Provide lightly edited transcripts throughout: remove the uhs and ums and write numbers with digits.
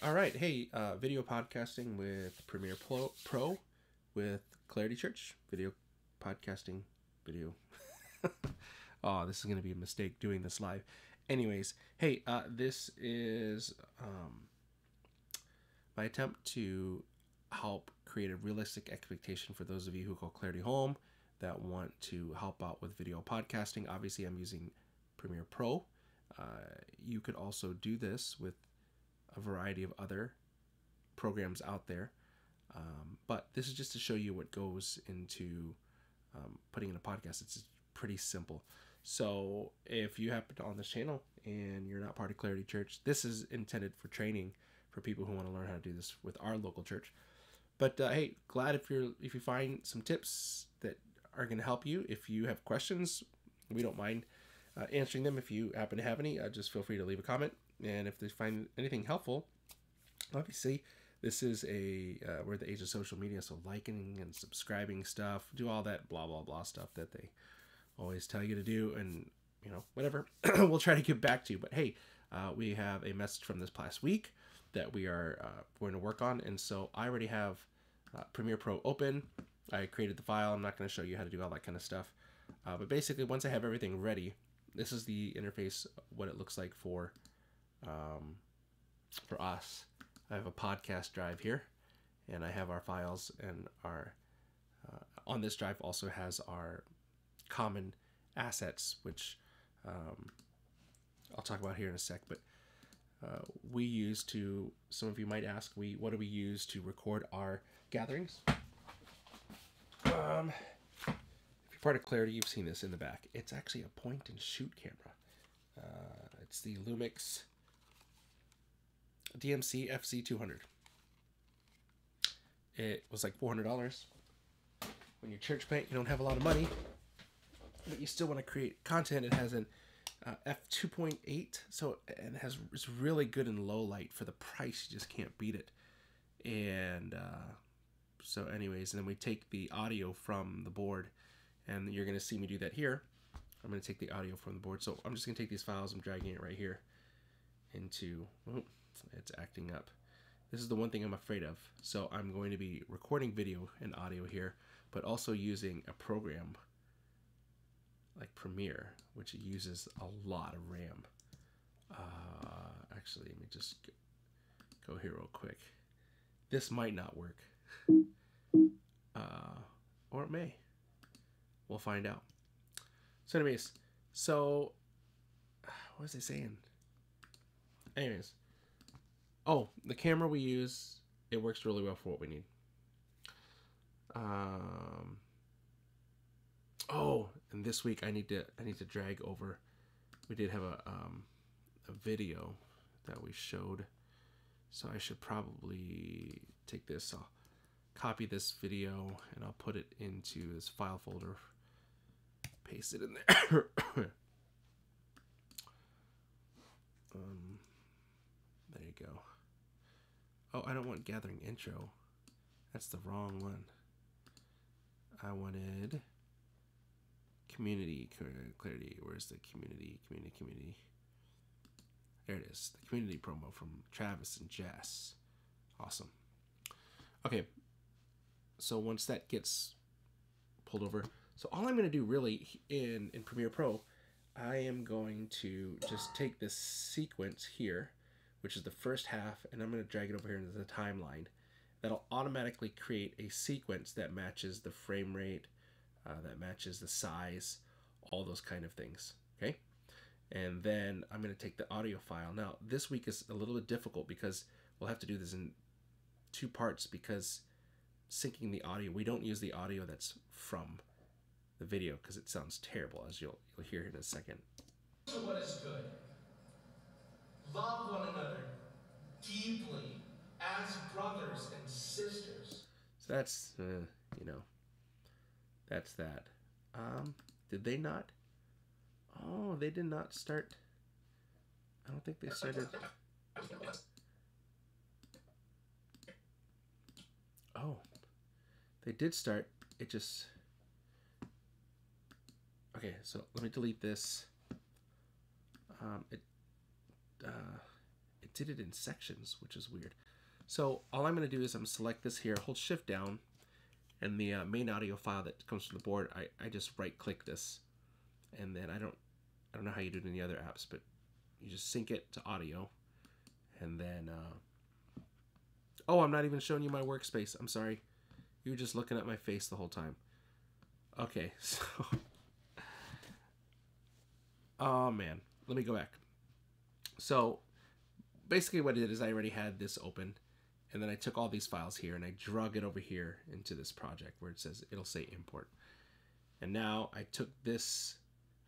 All right, hey, video podcasting with Premiere Pro with Clarity Church. Video podcasting, video. Oh, this is going to be a mistake doing this live. Anyways, hey, this is my attempt to help create a realistic expectation for those of you who call Clarity home that want to help out with video podcasting. Obviously, I'm using Premiere Pro. You could also do this with a variety of other programs out there. But this is just to show you what goes into putting in a podcast. It's pretty simple. So if you happen to on this channel and you're not part of Clarity Church, this is intended for training for people who want to learn how to do this with our local church. But hey, glad if you find some tips that are going to help you. If you have questions, we don't mind answering them. If you happen to have any, just feel free to leave a comment. And if they find anything helpful, obviously this is we're at the age of social media, so liking and subscribing stuff, do all that blah blah blah stuff that they always tell you to do, and whatever. We'll try to get back to you. But hey, we have a message from this past week that we are going to work on, and so I already have Premiere Pro open. I created the file. I'm not going to show you how to do all that kind of stuff, but basically once I have everything ready, this is the interface, what it looks like for us. I have a podcast drive here, and I have our files, and our on this drive also has our common assets, which I'll talk about here in a sec. But we use to, some of you might ask, what do we use to record our gatherings? If you're part of Clarity, you've seen this in the back. It's actually a point and shoot camera. It's the Lumix DMC FC200. It was like $400. When you're church plant, you don't have a lot of money, but you still want to create content. It has an f2.8, so it's really good in low light for the price. You just can't beat it. And so anyways, and then we take the audio from the board, and you're going to see me do that here. I'm going to take the audio from the board. So I'm just going to take these files. I'm dragging it right here into, oh, it's acting up. This is the one thing I'm afraid of. So I'm going to be recording video and audio here, but also using a program like Premiere, which uses a lot of RAM. Actually, let me just go here real quick. This might not work, or it may. We'll find out. So anyways, what was I saying? Anyways, oh, the camera we use, it works really well for what we need. Oh, and this week I need to drag over. We did have a video that we showed, so I should probably take this. I'll copy this video and I'll put it into this file folder. Paste it in there. There you go. Oh, I don't want gathering intro. That's the wrong one. I wanted community clarity. Where's the community? There it is. The community promo from Travis and Jess. Awesome. Okay. So once that gets pulled over, so all I'm going to do really in Premiere Pro, I am going to just take this sequence here, which is the first half, and I'm going to drag it over here into the timeline. That'll automatically create a sequence that matches the frame rate, that matches the size, all those kind of things. Okay. And then I'm going to take the audio file. Now, this week is a little bit difficult because we'll have to do this in two parts, because syncing the audio, we don't use the audio that's from the video because it sounds terrible, as you'll hear in a second. So what is good? Love one another deeply as brothers and sisters. So that's that's that. Did they not? Oh, they did not start. I don't think they started. Oh, they did start. It just. Okay, so let me delete this. It did it in sections, which is weird. So all I'm going to do is I'm select this here, hold shift down, and the main audio file that comes from the board, I just right click this, and then I don't know how you do it in the other apps, but you just sync it to audio, and then oh, I'm not even showing you my workspace. I'm sorry. You were just looking at my face the whole time. Okay, so oh man, let me go back. So basically what I did is I already had this open, and then I took all these files here and I drug it over here into this project where it says, it'll say import. And now I took this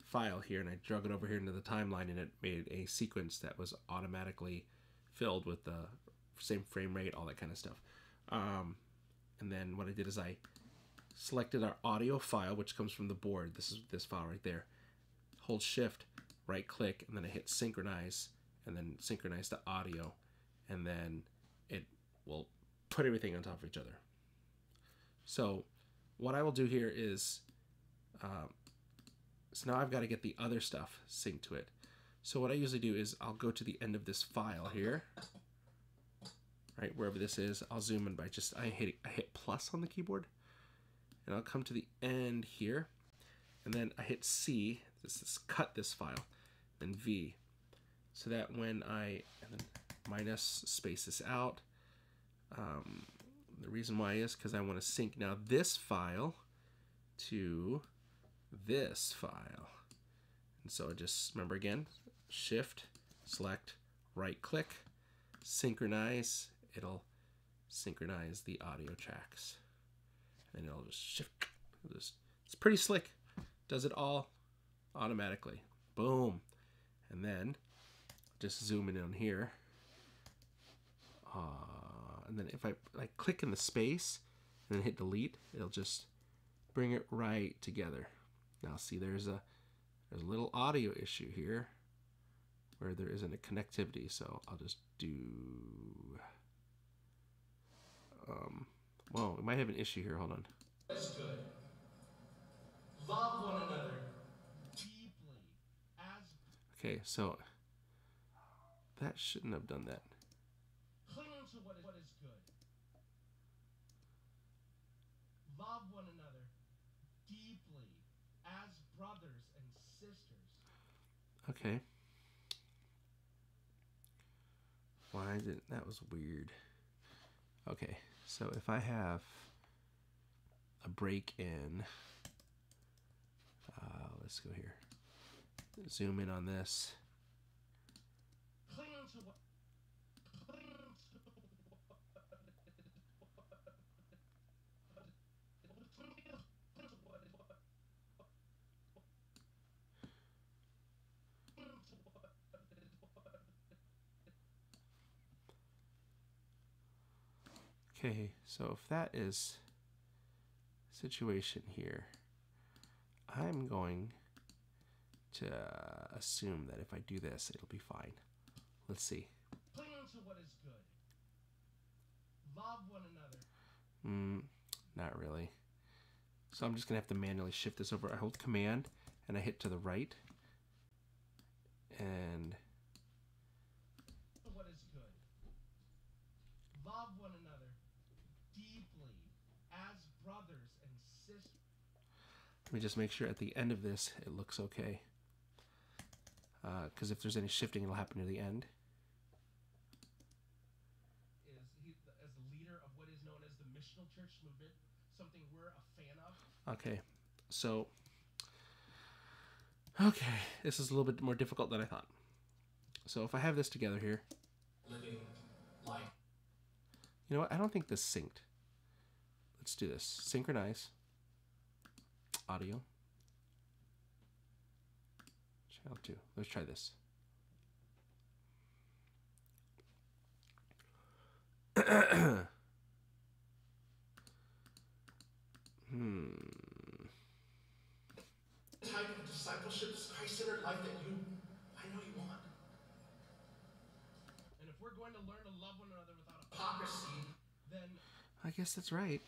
file here and I drug it over here into the timeline, and it made a sequence that was automatically filled with the same frame rate, all that kind of stuff. And then what I did is I selected our audio file, which comes from the board. This is this file right there. Hold shift, right click, and then I hit synchronize, and then synchronize the audio, and then it will put everything on top of each other. So what I will do here is, so now I've got to get the other stuff synced to it. So what I usually do is I'll go to the end of this file here, right, wherever this is. I'll zoom in by just, I hit plus on the keyboard, and I'll come to the end here, and then I hit C, this is cut this file, then V, so that when and then minus, space this out. The reason why is because I want to sync now this file to this file. And so I just, remember again, shift, select, right click, synchronize, it'll synchronize the audio tracks. And it'll just shift, it's pretty slick, does it all automatically. Boom. And then just zoom in on here. And then if I click in the space and then hit delete, it'll just bring it right together. Now see, there's a little audio issue here where there isn't a connectivity, so I'll just do, well, we might have an issue here, hold on. Is good. Love one another deeply as Okay, so that shouldn't have done that. cling to what is good. Love one another deeply as brothers and sisters. Okay. Why didn't, that was weird. Okay, so if I have a break in, let's go here. Zoom in on this. Cling to what Okay, so if that is situation here, I'm going to assume that if I do this, it'll be fine. Let's see. cling to what is good. Love one another. Not really. So I'm just gonna have to manually shift this over. I hold Command and I hit to the right, and What is good. Love one another deeply as brothers and sisters. let me just make sure at the end of this it looks okay. Because if there's any shifting, it'll happen near the end. Is he as the leader of what is known as the missional church movement, something we're a fan of? Okay, so okay, this is a little bit more difficult than I thought. So if I have this together here, Living life. you know what? I don't think this synced. Let's do this. Synchronize audio. Channel 2. Let's try this. Type of discipleship, Christ-centered life that I know you want. And if we're going to learn to love one another without hypocrisy, then I guess that's right.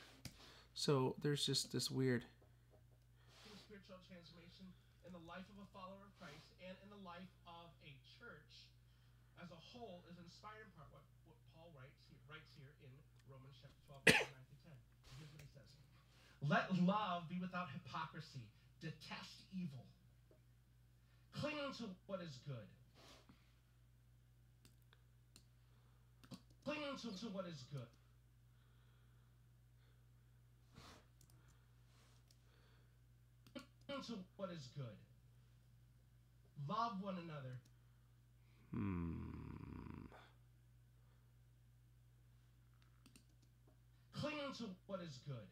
So there's just this weird. spiritual transformation in the life of a follower of Christ and in the life of a church, as a whole is inspired in part what Paul writes here in Romans chapter 12, verse 9 through 10. Here's what he says. Let love be without hypocrisy. Detest evil. Cling to what is good. Cling to what is good. Cling to what is good. Love one another. Cling to what is good.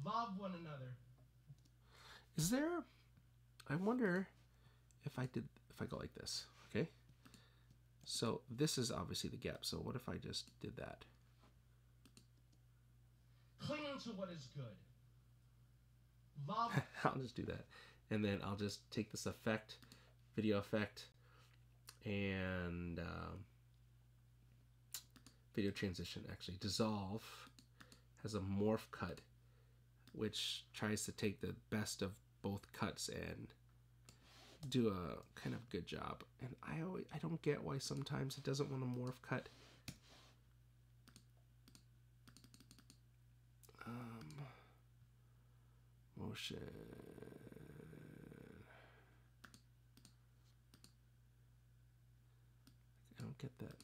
Love one another. Is there? I wonder if I go like this. Okay. So this is obviously the gap. So what if I just did that? Cling to what is good. Love. I'll just do that. And then I'll just take this effect, video effect, and video transition. Actually, Dissolve has a morph cut, which tries to take the best of both cuts and do a kind of good job. And I don't get why sometimes it doesn't want to morph cut. Motion. I don't get that.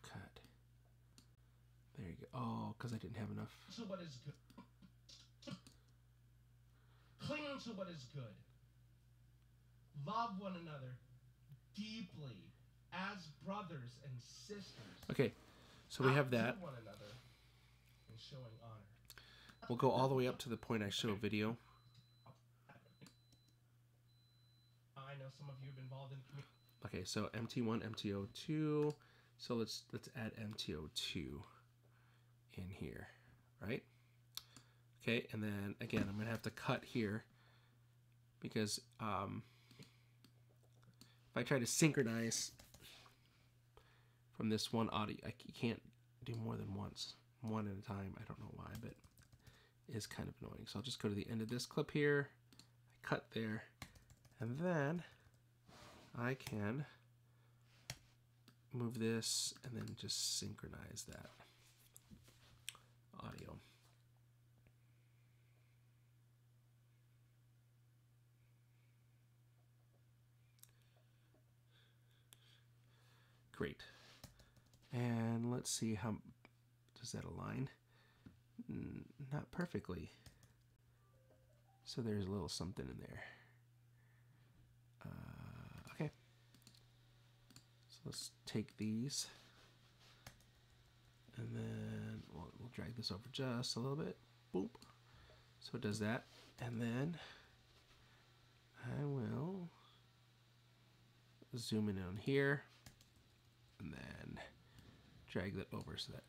Cut. There you go. Oh, because I didn't have enough. To what is good. Cling to what is good. Love one another deeply as brothers and sisters. Okay, so we have that. One another and showing honor. We'll go all the way up to the point I show video. I know some of you have been involved in community. Okay, so MT1, MTO2. So let's add MTO2 in here, right? Okay, and then again, I'm gonna have to cut here because if I try to synchronize from this one audio, I can't do more than one at a time. I don't know why, but it is kind of annoying. So I'll just go to the end of this clip here, I cut there, and then I can move this and then just synchronize that audio. Great. And let's see how does that align. Not perfectly. So there's a little something in there. Okay. So let's take these and then we'll drag this over just a little bit. Boop. So it does that. And then I will zoom in on here and then drag that over so that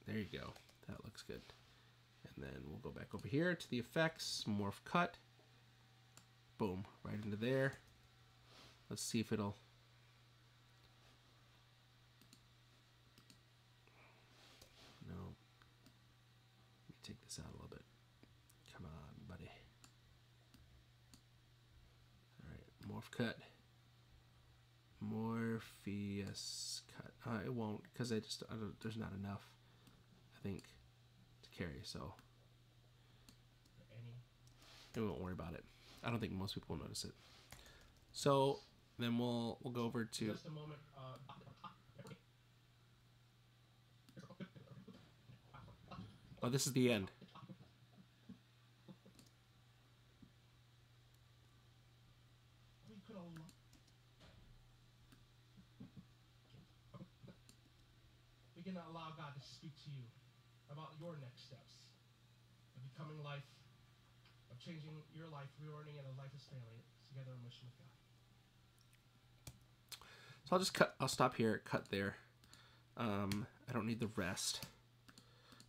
there you go. That looks good. And then we'll go back over here to the effects, morph cut. Boom, right into there. Let's see if it'll. No. Let me take this out a little bit. Come on, buddy. All right, morph cut. Morpheus cut. It won't because there's not enough, I think, to carry. So we won't worry about it. I don't think most people will notice it. So then we'll go over to. Just a moment. Oh, this is the end. We can allow God to speak to you about your next steps of becoming life, of changing your life, reordering it, a life as family, together on mission with God. So I'll just cut. I'll stop here. Cut there. I don't need the rest.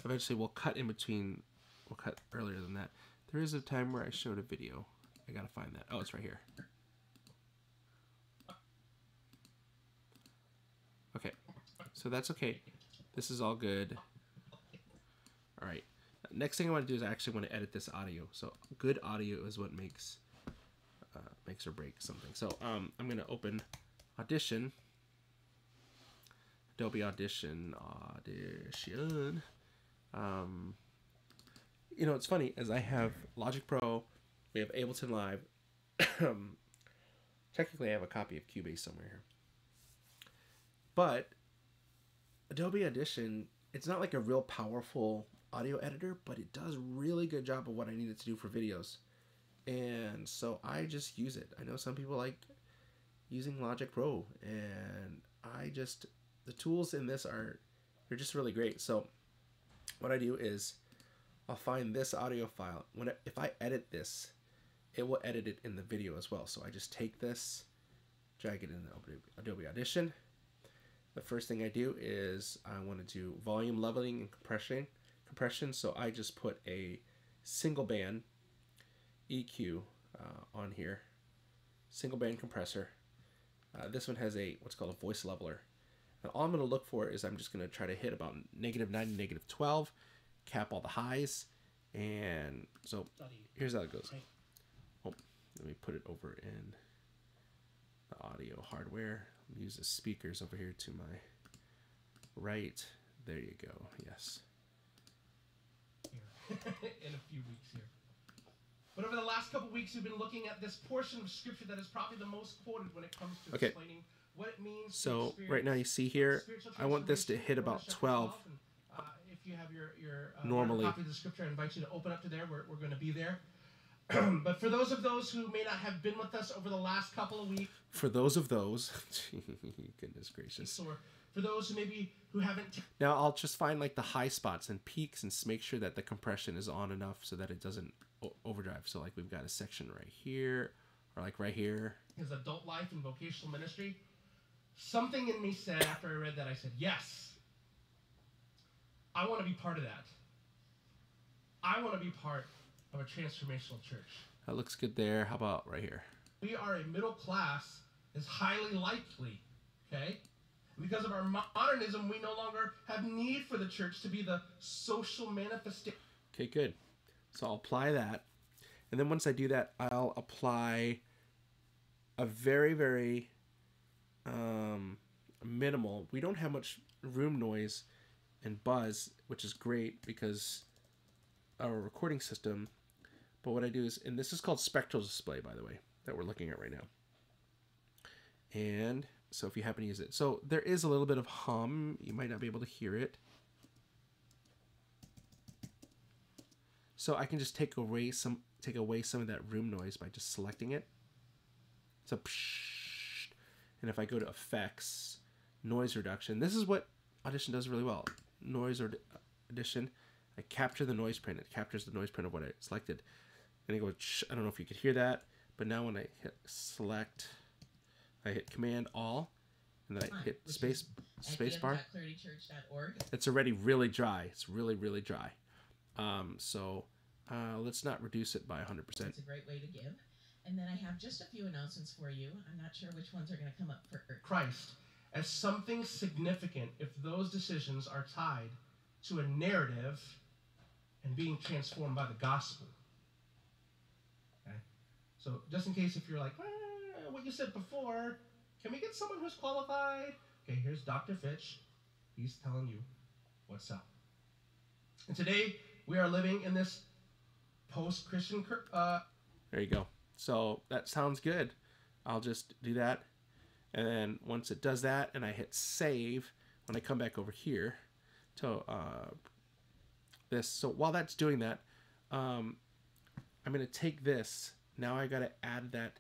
Eventually, we'll cut in between we'll cut earlier than that. There is a time where I showed a video. I gotta find that. Oh, it's right here. Okay, so that's okay. This is all good. All right. Next thing I want to do is I actually want to edit this audio. So good audio is what makes or break something. So I'm gonna open Audition. Adobe Audition. You know, it's funny, as I have Logic Pro, we have Ableton Live. Technically, I have a copy of Cubase somewhere here. But Adobe Audition, it's not like a real powerful audio editor, but it does really good job of what I needed to do for videos. And so I just use it. I know some people like using Logic Pro, and the tools in this they're just really great. So what I do is I'll find this audio file. If I edit this, it will edit it in the video as well. So I just take this, drag it in Adobe Audition. The first thing I do is I want to do volume leveling and compression. So I just put a single band EQ on here, single band compressor. This one has what's called a voice leveler. And all I'm going to look for is I'm just going to try to hit about -9 to -12, cap all the highs, and so here's how it goes. Oh, let me put it over in the audio hardware. Use the speakers over here to my right. There you go. Yes. In a few weeks here. But over the last couple weeks, we've been looking at this portion of scripture that is probably the most quoted when it comes to explaining what it means. So right now you see here, I want this to hit about 12. And, if you have your normally copy of the scripture, I invite you to open up to there. We're going to be there. But for those who may not have been with us over the last couple of weeks, goodness gracious. Or for those who haven't. Now I'll just find like the high spots and peaks and make sure that the compression is on enough so that it doesn't overdrive. So like we've got a section right here, or like right here. His adult life and vocational ministry. Something in me said after I read that, I said, yes, I want to be part of that. I want to be part of a transformational church. That looks good there. How about right here? We are a middle class is highly likely, okay? Because of our modernism, we no longer have need for the church to be the social manifestation. Okay, good. So I'll apply that. And then once I do that, I'll apply a very, very minimal. We don't have much room noise and buzz, which is great because our recording system. But what I do is, and this is called spectral display, by the way, that we're looking at right now. And so if you happen to use it. So there is a little bit of hum. You might not be able to hear it. So I can just take away some of that room noise by just selecting it. So psh, and if I go to effects, noise reduction, this is what Audition does really well. Noise Audition, I capture the noise print. It captures the noise print of what I selected. And I go, I don't know if you could hear that, but now when I hit select, I hit Command All, and then I hit space bar. It's already really dry. It's really, really dry. So let's not reduce it by 100%. It's a great way to give. And then I have just a few announcements for you. I'm not sure which ones are going to come up first. Christ as something significant if those decisions are tied to a narrative and being transformed by the gospel. Okay? So just in case if you're like, what you said before, can we get someone who's qualified? Okay, here's Dr. Fitch. He's telling you what's up. And today we are living in this post-Christian. There you go. So that sounds good. I'll just do that. And then once it does that and I hit save, when I come back over here to this. So while that's doing that, I'm going to take this. Now I got to add that.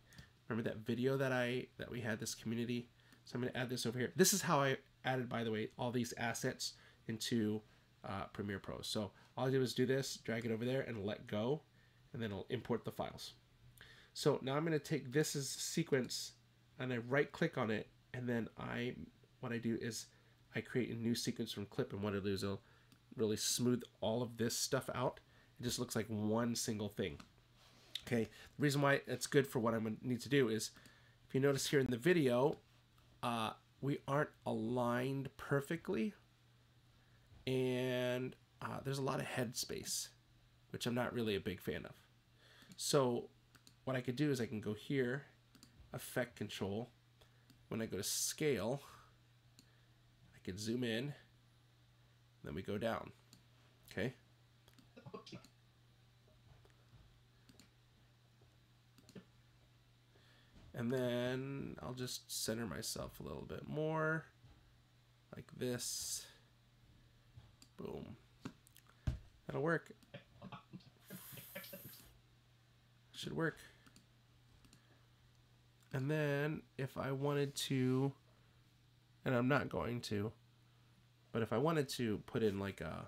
Remember that video that we had, this community? So I'm going to add this over here. This is how I added, by the way, all these assets into Premiere Pro. So all I do is do this, drag it over there, and let go, and then it'll import the files. So now I'm going to take this as a sequence, and I right-click on it, and then what I do is I create a new sequence from clip, and what I do is I'll really smooth all of this stuff out. It just looks like one single thing. Okay, the reason why it's good for what I'm going to need to do is, if you notice here in the video, we aren't aligned perfectly, and there's a lot of head space, which I'm not really a big fan of. So what I could do is I can go here, effect control. When I go to scale, I could zoom in, then we go down. Okay. And then I'll just center myself a little bit more, like this. Boom. That'll work. Should work. And then if I wanted to, and I'm not going to, but if I wanted to put in like a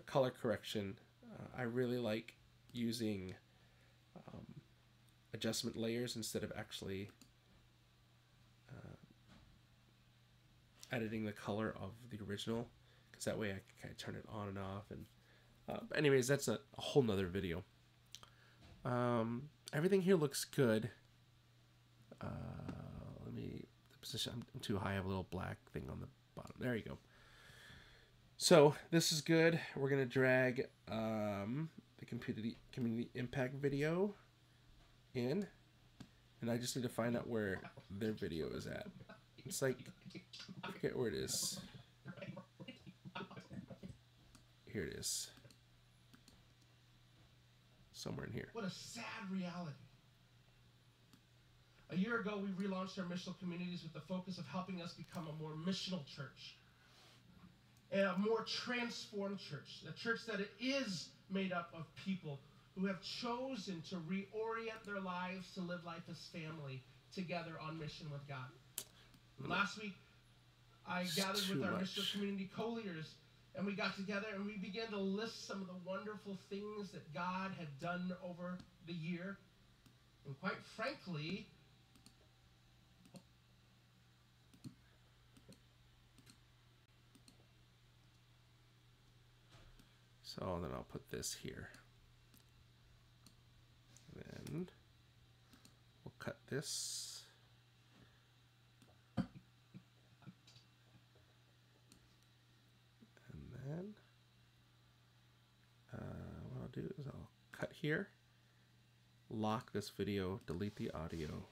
color correction, I really like using adjustment layers instead of actually editing the color of the original, because that way I can kind of turn it on and off. And but anyways, that's a whole nother video. Everything here looks good. Let me, the position, I'm too high. I have a little black thing on the bottom. There you go. So this is good. We're gonna drag the community impact video in, and I just need to find out where their video is at. It's like, I forget where it is. Here it is. Somewhere in here. What a sad reality. A year ago, we relaunched our missional communities with the focus of helping us become a more missional church, and a more transformed church, a church that is made up of people who have chosen to reorient their lives to live life as family together on mission with God. Last week, I gathered with our missional community co-leaders, and we got together and we began to list some of the wonderful things that God had done over the year. And quite frankly, so then I'll put this here. Then we'll cut this. And then what I'll do is I'll cut here, lock this video, delete the audio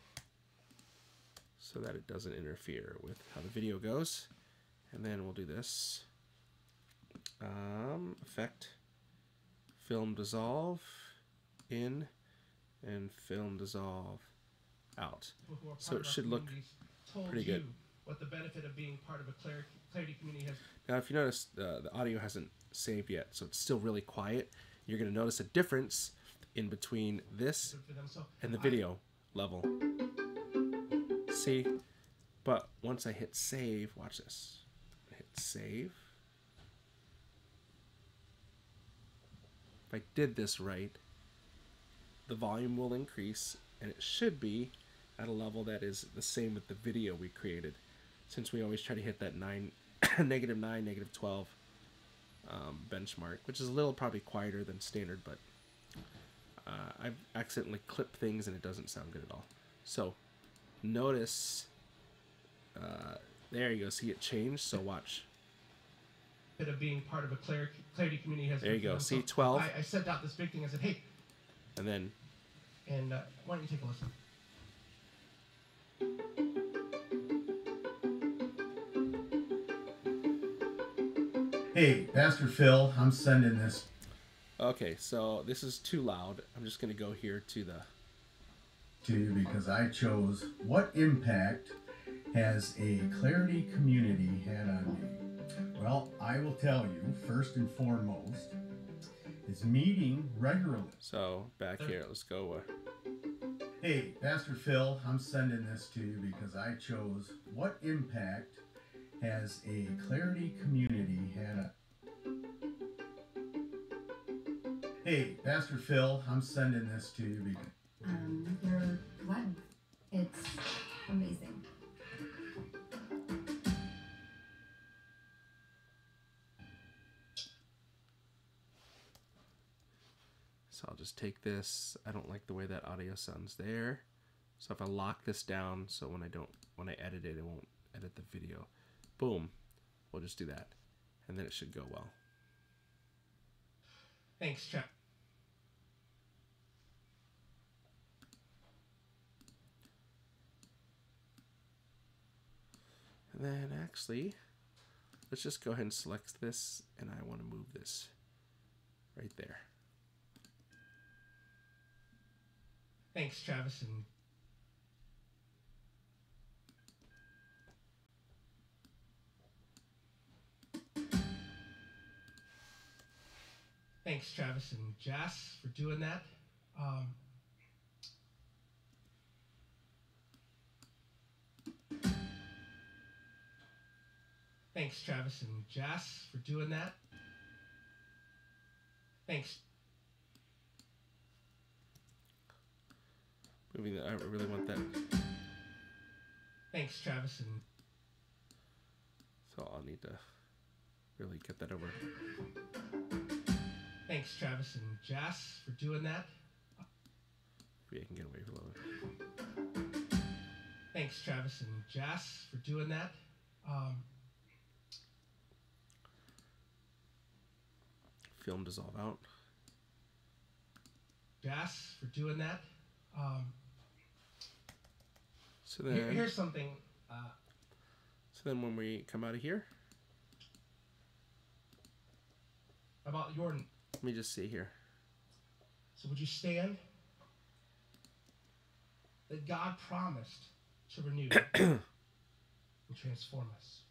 so that it doesn't interfere with how the video goes. And then we'll do this. Effect, film dissolve in, and film dissolve out. So it should look pretty good. What the benefit of being part of a Clarity community has. Now, if you notice, the audio hasn't saved yet, so it's still really quiet. You're going to notice a difference in between this and the video level. See? But once I hit save, watch this. Hit save. If I did this right, the volume will increase, and it should be at a level that is the same with the video we created, since we always try to hit that -9, -12 benchmark, which is a little probably quieter than standard, but I've accidentally clipped things and it doesn't sound good at all. So notice, there you go, see it changed, so watch. Of being part of a Clarity community has. There you go. See, 12. I sent out this big thing. I said, "Hey," and then, why don't you take a listen? Hey, Pastor Phil, I'm sending this. Okay, so this is too loud. I'm just gonna go here to the. To you because I chose what impact has a Clarity community had on me. Well, I will tell you, first and foremost, is meeting regularly. So, back here, let's go. Hey, Pastor Phil, I'm sending this to you because I chose what impact has a Clarity community had on. Hey, Pastor Phil, I'm sending this to you because. Your blood, it's amazing. So I'll just take this. I don't like the way that audio sounds there. So if I lock this down, so when I edit it, it won't edit the video. Boom. We'll just do that. And then it should go well. Thanks, Chuck. And then actually, let's just go ahead and select this, and I want to move this right there. Thanks, Travis. Thanks, Travis and Jess, for doing that. Thanks, Travis and Jess, for doing that. Thanks. Moving that, I really want that. Thanks, Travis and. So I'll need to really get that over. Thanks, Travis and Jess, for doing that. Maybe I can get away from a little bit. Thanks, Travis and Jess, for doing that. Film dissolve out. Jess, for doing that. So then, Here's something. so then when we come out of here, About your. let me just see here. So would you stand? That God promised to renew and transform us.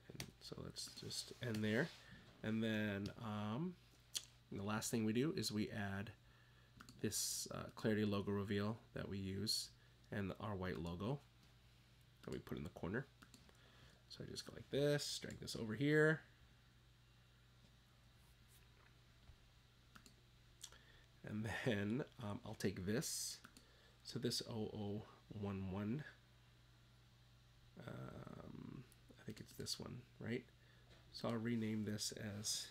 And so let's just end there. And then the last thing we do is we add this Clarity logo reveal that we use and our white logo that we put in the corner. So I just go like this, drag this over here. And then I'll take this. So this 0011, I think it's this one, right? So I'll rename this as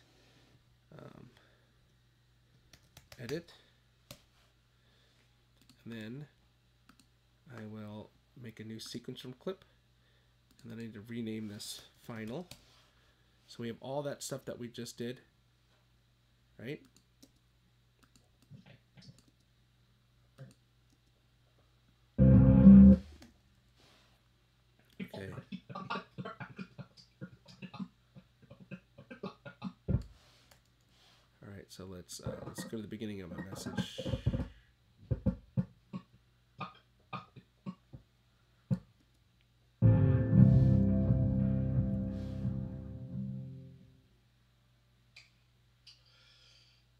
edit. And then I will make a new sequence from clip. And then I need to rename this final. So we have all that stuff that we just did, right? Okay. All right, so let's go to the beginning of my message.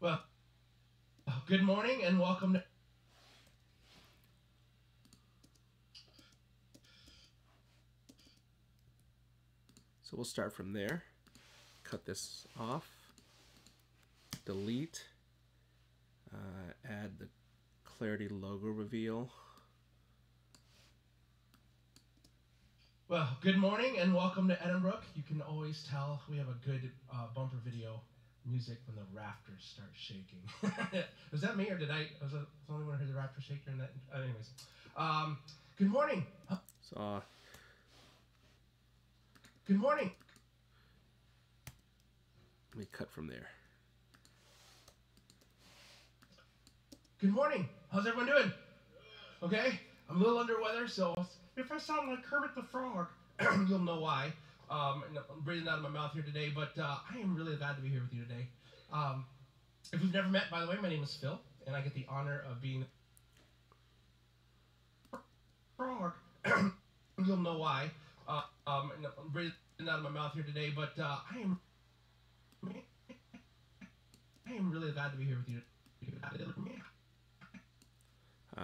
Well, good morning and welcome to. So we'll start from there. Cut this off. Delete. Add the Clarity logo reveal. Well, good morning and welcome to Edinburgh. You can always tell we have a good bumper video music when the rafters start shaking. Was that me or did I? Was I the only one who heard the rafters shake during that? Anyways, good morning. So Good morning. let me cut from there. Good morning. How's everyone doing? Okay. I'm a little under weather, so if I sound like Kermit the Frog, you'll know why. I'm breathing out of my mouth here today, but I am really glad to be here with you today. If we've never met, by the way, my name is Phil, and I get the honor of being frog. You'll know why. I'm breathing out of my mouth here today, but I am really glad to be here with you.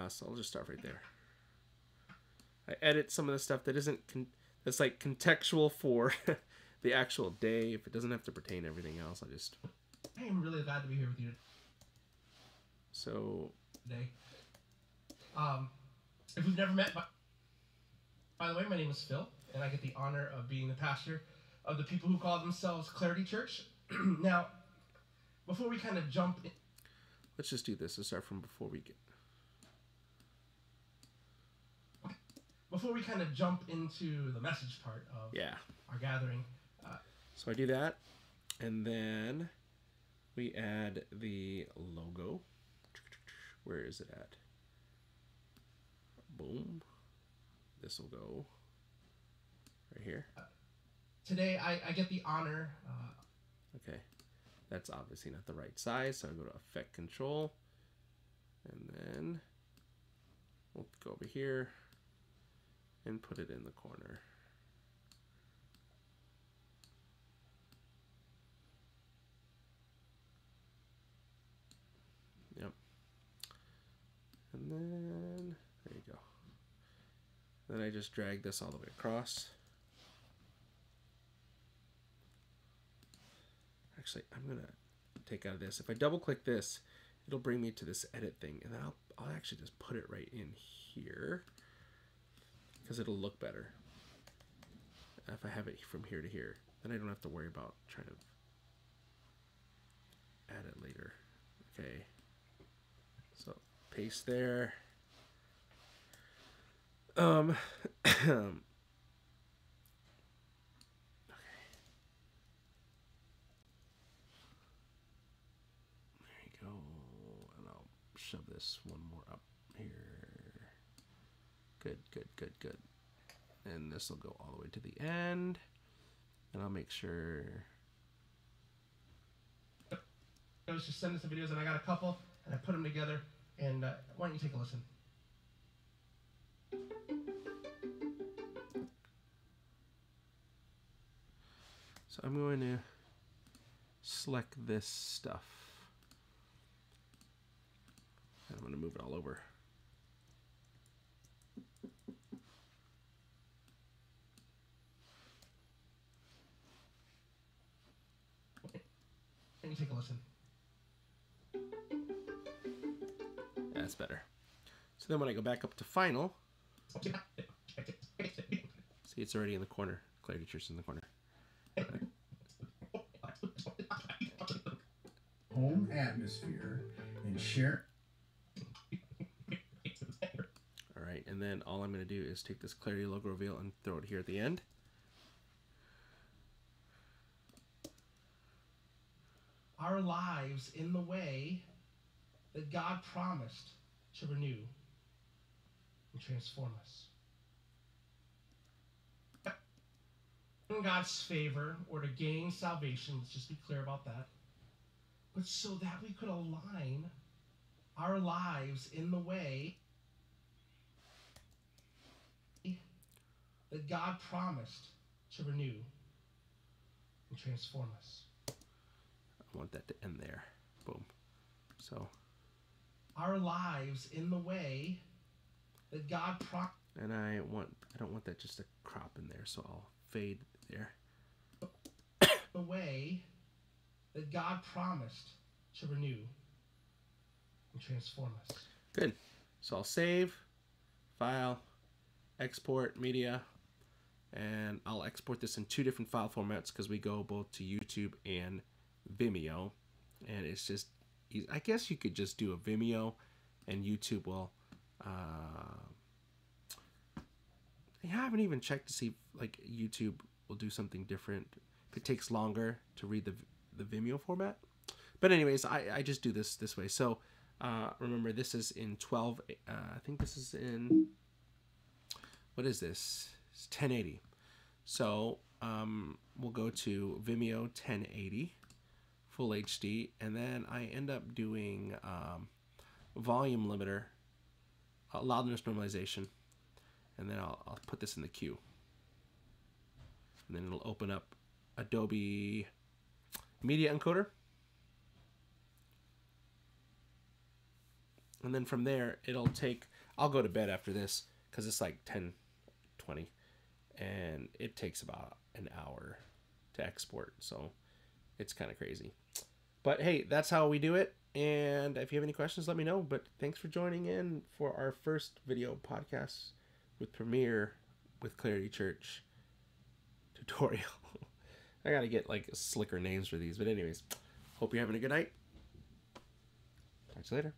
So I'll just start right there. I edit some of the stuff that isn't that's like contextual for the actual day. If it doesn't have to pertain to everything else, I just. I am really glad to be here with you So. today. If we've never met, by the way, my name is Phil, and I get the honor of being the pastor of the people who call themselves Clarity Church. Now, before we kind of jump in, Let's just do this. Let's start from before we kind of jump into the message part of our gathering. So I do that, and then we add the logo. Where is it at? Boom. This will go right here. Today, I get the honor. Okay, that's obviously not the right size, so I go to Effect Control, and then we'll go over here and put it in the corner. Yep. And then there you go. Then I just drag this all the way across. Actually, I'm gonna take out of this. If I double click this, it'll bring me to this edit thing, and then I'll actually just put it right in here because it'll look better if I have it from here to here. Then I don't have to worry about trying to add it later. Okay, so paste there. Shove this one more up here. Good, good, good, good. And this will go all the way to the end. And I'll make sure. I was just sending some videos, and I got a couple, and I put them together. And why don't you take a listen? So I'm going to select this stuff. I'm going to move it all over. Let me take a listen. That's better. So then when I go back up to final, see, it's already in the corner. Clarity Church is in the corner. Home atmosphere and share. And then all I'm going to do is take this Clarity logo reveal and throw it here at the end. Our lives in the way that God promised to renew and transform us. In God's favor or to gain salvation, let's just be clear about that. But so that we could align our lives in the way that God promised to renew and transform us. I want that to end there. Boom. So. Our lives in the way that God promised. And I don't want that just to crop in there, so I'll fade there. The way that God promised to renew and transform us. Good. So I'll save, file, export media, and I'll export this in 2 different file formats because we go both to YouTube and Vimeo, and it's just easy. I guess you could just do a Vimeo and YouTube will I haven't even checked to see if like YouTube will do something different if it takes longer to read the Vimeo format, but anyways, I just do this way. So remember, this is in 12 I think this is in, what is this? It's 1080. So we'll go to Vimeo 1080 full HD, and then I end up doing volume limiter, loudness normalization, and then I'll put this in the queue, and then it'll open up Adobe Media Encoder, and then from there it'll take, I'll go to bed after this because it's like 10:20, and it takes about an hour to export, so it's kind of crazy. But hey, that's how we do it, and if you have any questions, let me know. But thanks for joining in for our first video podcast with Premiere with Clarity Church tutorial. I gotta get like slicker names for these. But anyways, hope you're having a good night. Talk to you later.